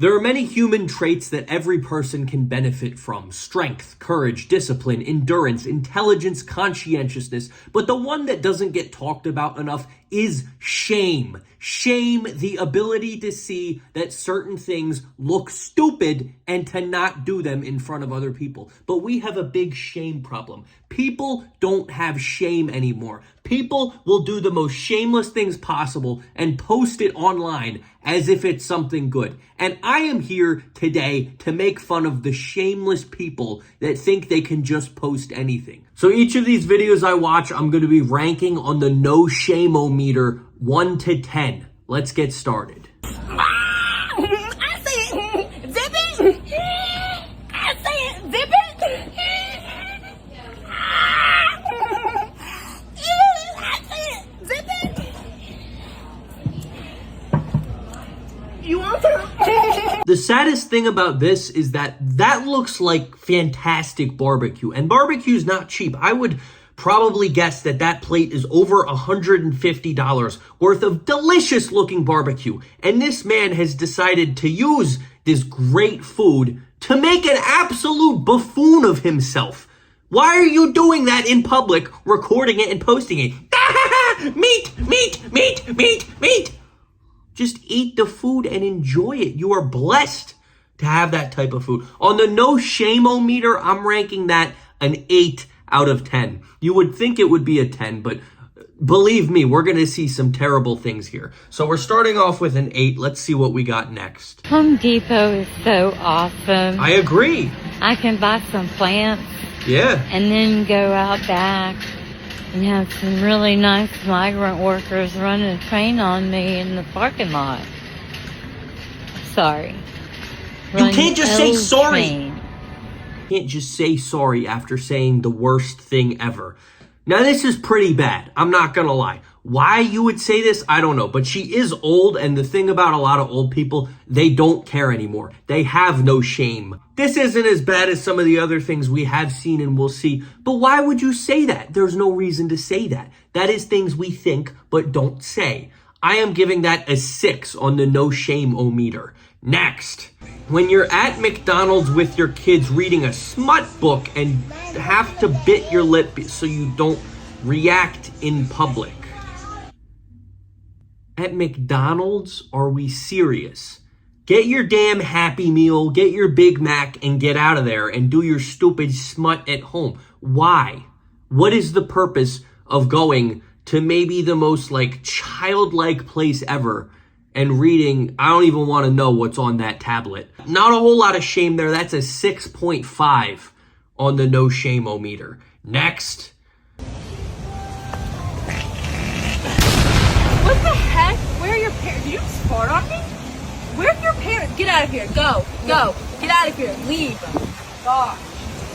There are many human traits that every person can benefit from: strength, courage, discipline, endurance, intelligence, conscientiousness. But the one that doesn't get talked about enough is shame. Shame, the ability to see that certain things look stupid and to not do them in front of other people. But we have a big shame problem. People don't have shame anymore. People will do the most shameless things possible and post it online as if it's something good. And I am here today to make fun of the shameless people that think they can just post anything. So each of these videos I watch, I'm going to be ranking on the no shame-o-meter 1 to 10. Let's get started. I said, zip it. I said, zip it. I said, zip it. You want to? The saddest thing about this is that looks like fantastic barbecue, and barbecue is not cheap. I would probably guess that plate is over $150 worth of delicious looking barbecue. And this man has decided to use this great food to make an absolute buffoon of himself. Why are you doing that in public, recording it and posting it? Meat, meat, meat, meat, meat. Just eat the food and enjoy it. You are blessed to have that type of food. On the no shame-o-meter, I'm ranking that an 8 out of 10. You would think it would be a 10, but believe me, we're going to see some terrible things here. So we're starting off with an 8. Let's see what we got next. Home Depot is so awesome. I agree. I can buy some plants. Yeah. And then go out back and have some really nice migrant workers running a train on me in the parking lot. Sorry. You can't just say sorry. Train. You can't just say sorry after saying the worst thing ever. Now, this is pretty bad. I'm not going to lie. Why you would say this, I don't know. But she is old, and the thing about a lot of old people, they don't care anymore. They have no shame. This isn't as bad as some of the other things we have seen and will see. But why would you say that? There's no reason to say that. That is things we think but don't say. I am giving that a 6 on the no shame-o-meter. Next, when you're at McDonald's with your kids reading a smut book and have to bit your lip so you don't react in public. At McDonald's, are we serious? Get your damn Happy Meal, get your Big Mac, and get out of there and do your stupid smut at home. Why? What is the purpose of going to maybe the most childlike place ever and reading? I don't even want to know what's on that tablet. Not a whole lot of shame there. That's a 6.5 on the no shame-o-meter. Next. What the heck? Where are your parents? Did you just fart on me? Where are your parents? Get out of here. Go. Go. Get out of here. Leave. Gosh.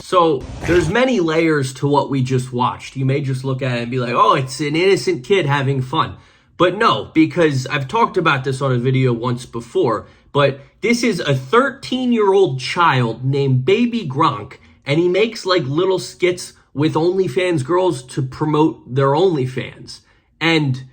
So there's many layers to what we just watched. You may just look at it and be like, oh, it's an innocent kid having fun. But no, because I've talked about this on a video once before, but this is a 13-year-old child named Baby Grank, and he makes little skits with OnlyFans girls to promote their OnlyFans. And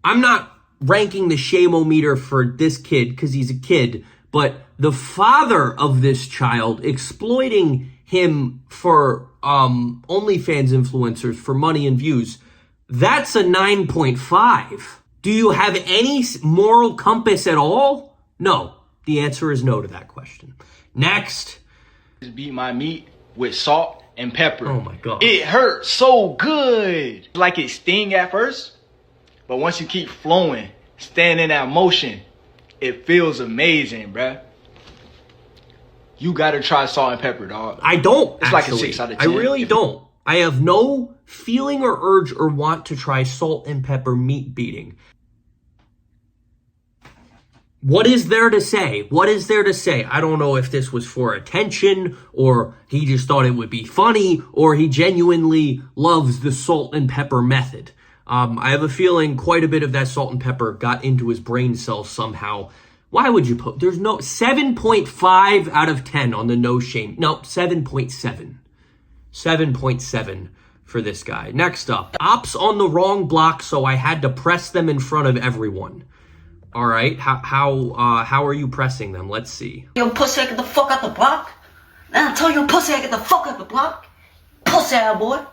I'm not ranking the shame-o-meter for this kid because he's a kid, but the father of this child exploiting him for OnlyFans influencers for money and views, that's a 9.5. Do you have any moral compass at all? No. The answer is no to that question. Next. Beat my meat with salt and pepper. Oh my God. It hurt so good. Like it sting at first, but once you keep flowing, staying in that motion, it feels amazing, bruh. You gotta try salt and pepper, dog. I don't, It's actually. like a 6 out of 10. I really don't. I have no feeling or urge or want to try salt and pepper meat beating. What is there to say? What is there to say? I don't know if this was for attention, or he just thought it would be funny, or he genuinely loves the salt and pepper method. I have a feeling quite a bit of that salt and pepper got into his brain cells somehow. Why would you put, there's no, 7.5 out of 10 on the no shame. No, 7.7. 7.7 for this guy. Next up, ops on the wrong block, so I had to press them in front of everyone. All right. How are you pressing them? Let's see. Yo, pussy, get the fuck out the block. Now I tell you, pussy, get the fuck out the block. Pussy ass boy.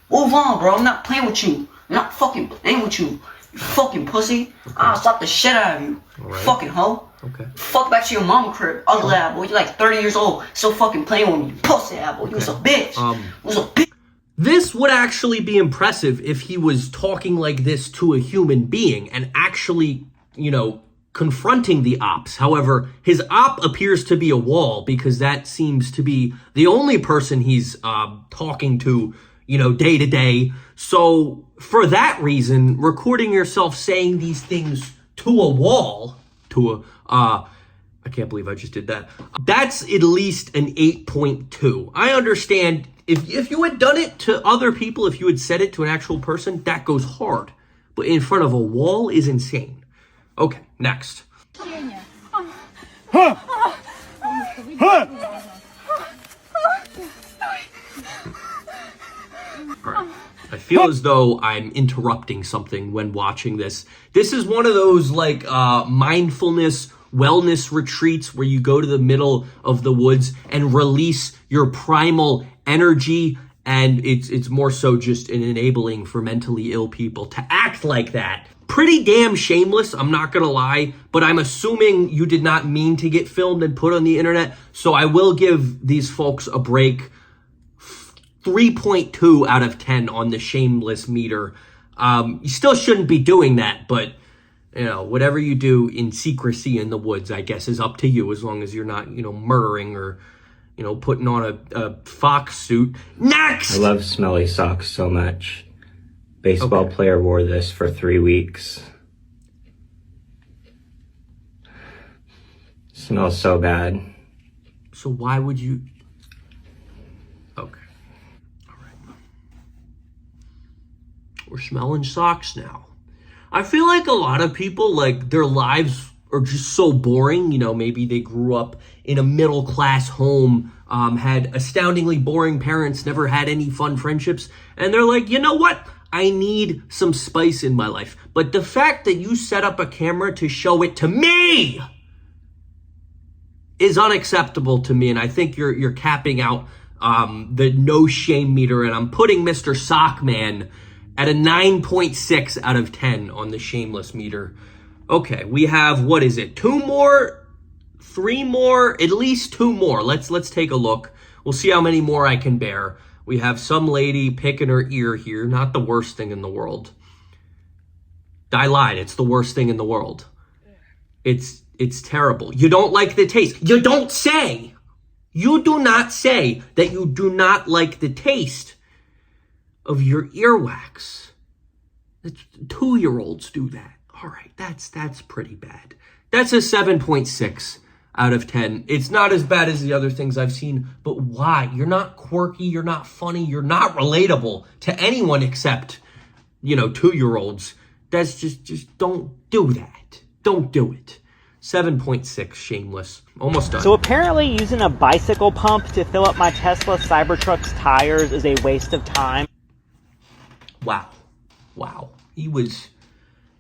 Move on, bro. I'm not playing with you. I'm not fucking playing with you. You fucking pussy. Okay. I'll slap the shit out of you. Right. Fucking hoe. Okay. Fuck back to your mama crib. Ugly ass boy. You're like 30 years old. Still fucking playing with me. Pussy ass boy. Okay. You was a bitch. You was a bitch. This would actually be impressive if he was talking like this to a human being and actually, you know, confronting the ops. However, his op appears to be a wall because that seems to be the only person he's talking to, you know, day to day. So for that reason, recording yourself saying these things to a wall, I can't believe I just did that. That's at least an 8.2. I understand if you had done it to other people, if you had said it to an actual person, that goes hard. But in front of a wall is insane. Okay, next. All right. I feel as though I'm interrupting something when watching this. This is one of those like mindfulness wellness retreats where you go to the middle of the woods and release your primal energy, and it's more so just an enabling for mentally ill people to act like that. Pretty damn shameless, I'm not gonna lie, but I'm assuming you did not mean to get filmed and put on the internet, so I will give these folks a break. 3.2 out of 10 on the shameless meter. You still shouldn't be doing that, but you know, whatever you do in secrecy in the woods, I guess, is up to you, as long as you're not, you know, murdering or, you know, putting on a fox suit. Next! I love Smelly Socks so much. Baseball player wore this for 3 weeks. Smells so bad. So why would you... Okay. All right. We're smelling socks now. I feel like a lot of people, like, their lives are just so boring. You know, maybe they grew up in a middle-class home, had astoundingly boring parents, never had any fun friendships, and they're like, you know what? I need some spice in my life. But the fact that you set up a camera to show it to me is unacceptable to me, and I think you're capping out the no shame meter, and I'm putting Mr. Sockman at a 9.6 out of 10 on the shameless meter. Okay, we have, what is it, 2 more, 3 more, at least 2 more. Let's take a look. We'll see how many more I can bear. We have some lady picking her ear here. Not the worst thing in the world. I lied. It's the worst thing in the world. It's terrible. You don't like the taste. You don't say. You do not say that you do not like the taste of your earwax. 2-year-olds do that. All right, that's pretty bad. That's a 7.6 out of 10. It's not as bad as the other things I've seen, but why? You're not quirky, you're not funny, you're not relatable to anyone except, you know, 2-year-olds. That's just don't do that. Don't do it. 7.6 shameless. Almost done. So apparently using a bicycle pump to fill up my Tesla Cybertruck's tires is a waste of time. Wow.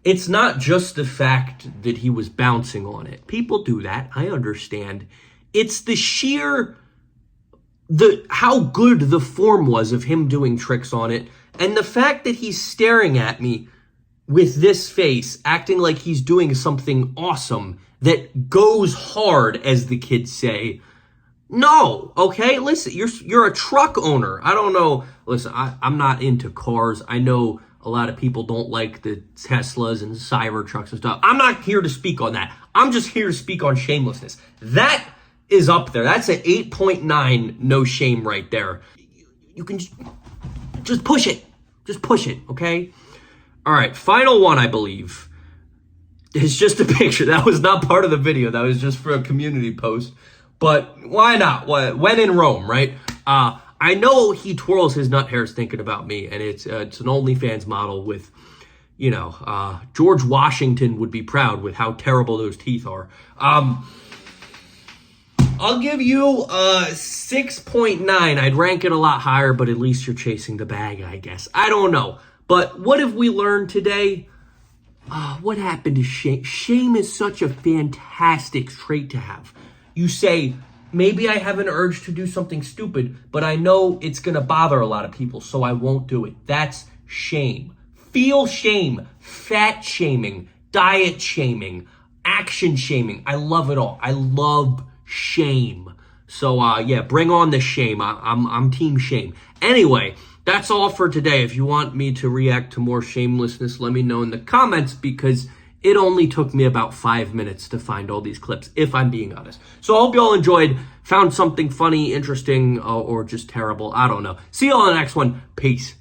It's not just the fact that he was bouncing on it. People do that. I understand. It's the sheer, how good the form was of him doing tricks on it. And the fact that he's staring at me with this face, acting like he's doing something awesome that goes hard, as the kids say. No, okay? Listen, you're a truck owner. I don't know. Listen, I'm not into cars. I know a lot of people don't like the Teslas and Cybertrucks and stuff. I'm not here to speak on that. I'm just here to speak on shamelessness. That is up there. That's an 8.9 no shame right there. You can just push it. Just push it, okay? All right, final one, I believe. It's just a picture. That was not part of the video. That was just for a community post. But why not? When in Rome, right? I know he twirls his nut hairs thinking about me, and it's an OnlyFans model with, you know, George Washington would be proud with how terrible those teeth are. I'll give you 6.9. I'd rank it a lot higher, but at least you're chasing the bag, I guess. I don't know. But what have we learned today? What happened to shame? Shame is such a fantastic trait to have. You say, maybe I have an urge to do something stupid, but I know it's going to bother a lot of people, so I won't do it. That's shame. Feel shame, fat shaming, diet shaming, action shaming. I love it all. I love shame. So yeah, bring on the shame. I'm team shame. Anyway, that's all for today. If you want me to react to more shamelessness, let me know in the comments, because it only took me about 5 minutes to find all these clips, if I'm being honest. So I hope you all enjoyed, found something funny, interesting, or just terrible. I don't know. See you on the next one. Peace.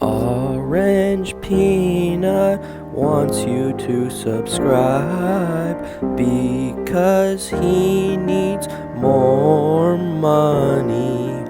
Orange Peanut wants you to subscribe because he needs more money.